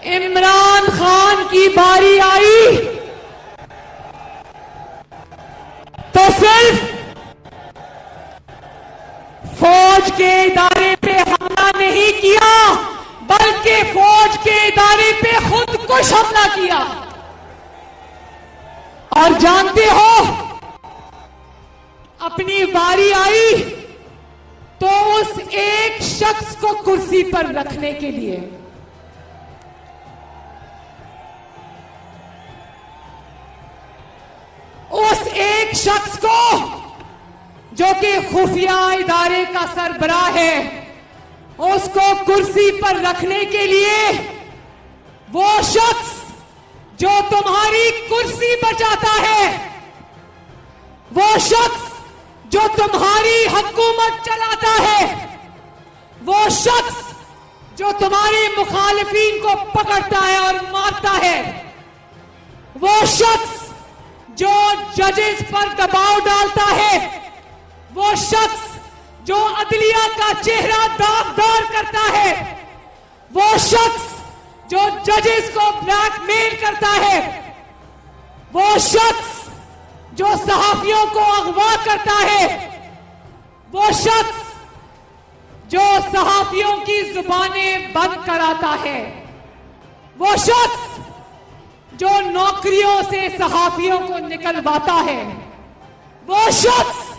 عمران خان کی باری آئی تو صرف فوج کے ادارے پہ حملہ نہیں کیا بلکہ فوج کے ادارے پہ خود کش حملہ کیا. اور جانتے ہو اپنی باری آئی تو اس ایک شخص کو کرسی پر رکھنے کے لیے اس ایک شخص کو جو کہ خفیہ ادارے کا سربراہ ہے اس کو کرسی پر رکھنے کے لیے وہ شخص جو تمہاری کرسی بچاتا ہے وہ شخص جو تمہاری حکومت چلاتا ہے وہ شخص جو تمہاری مخالفین کو پکڑتا ہے اور مارتا ہے وہ شخص جو ججز پر دباؤ ڈالتا ہے وہ شخص جو عدلیہ کا چہرہ داغدار کرتا ہے وہ شخص جو ججز کو بلیک میل کرتا ہے وہ شخص جو صحافیوں کو اغوا کرتا ہے وہ شخص جو صحافیوں کی زبانیں بند کراتا ہے وہ شخص جو نوکریوں سے صحافیوں کو نکلواتا ہے وہ شخص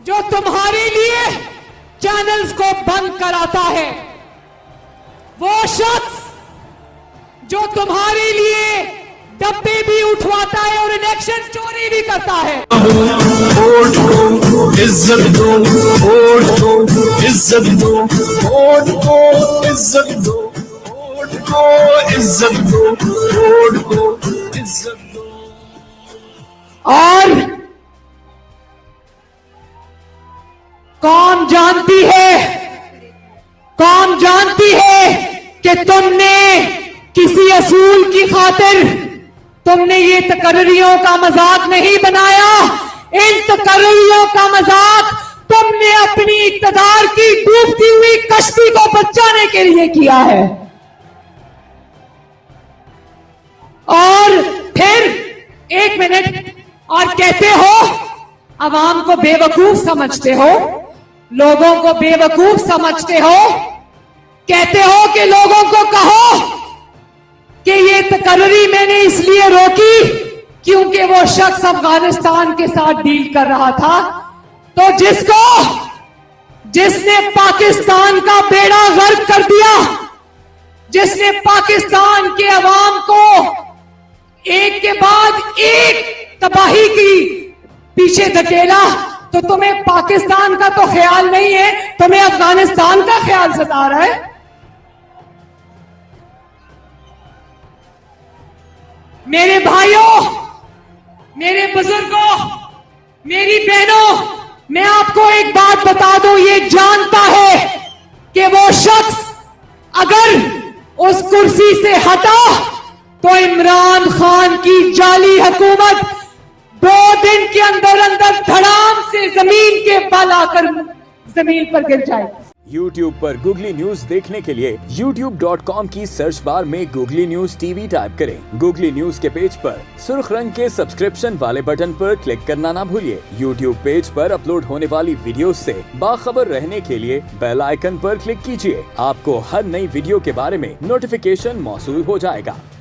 جو تمہارے لیے چینلز کو بند کراتا ہے وہ شخص جو تمہارے لیے ڈبے بھی اٹھواتا ہے اور الیکشن چوری بھی کرتا ہے. ووٹ کو عزت دو ووٹ کو عزت دو ووٹ کو عزت دو ووٹ کو عزت دو ووٹ کو عزت دو. اور کون جانتی ہے کہ تم نے کسی اصول کی خاطر تم نے یہ تقرریوں کا مذاق نہیں بنایا. ان تقرریوں کا مذاق تم نے اپنی اقتدار کی ڈوبتی ہوئی کشتی کو بچانے کے لیے کیا ہے. اور پھر ایک منٹ اور کہتے ہو عوام کو بے وقوف سمجھتے ہو لوگوں کو بے وقوف سمجھتے ہو کہتے ہو کہ لوگوں کو کہو کہ یہ تقرری میں نے اس لیے روکی کیونکہ وہ شخص افغانستان کے ساتھ ڈیل کر رہا تھا. تو جس نے پاکستان کا بیڑا غرق کر دیا جس نے پاکستان کے عوام کو ایک کے بعد ایک تباہی کی پیچھے دھکیلا تو تمہیں پاکستان کا تو خیال نہیں ہے تمہیں افغانستان کا خیال ستا رہا ہے. میرے بھائیوں میرے بزرگوں میری بہنوں میں آپ کو ایک بات بتا دوں یہ جانتا ہے کہ وہ شخص اگر اس کرسی سے ہٹا تو عمران خان کی جعلی حکومت 2 دن کے اندر دھڑام سے زمین کے بل آ کر زمین پر گر جائے. YouTube پر گوگلی نیوز دیکھنے کے لیے youtube.com کی سرچ بار میں googly news T V type کریں. گوگلی نیوز کے پیج پر سرخ رنگ کے سبسکرپشن والے بٹن پر کلک کرنا نہ بھولیے. YouTube پیج پر اپلوڈ ہونے والی ویڈیوز سے باخبر رہنے کے لیے بیل آئیکن پر کلک کیجیے. آپ کو ہر نئی ویڈیو کے بارے میں نوٹیفیکیشن موصول ہو جائے گا.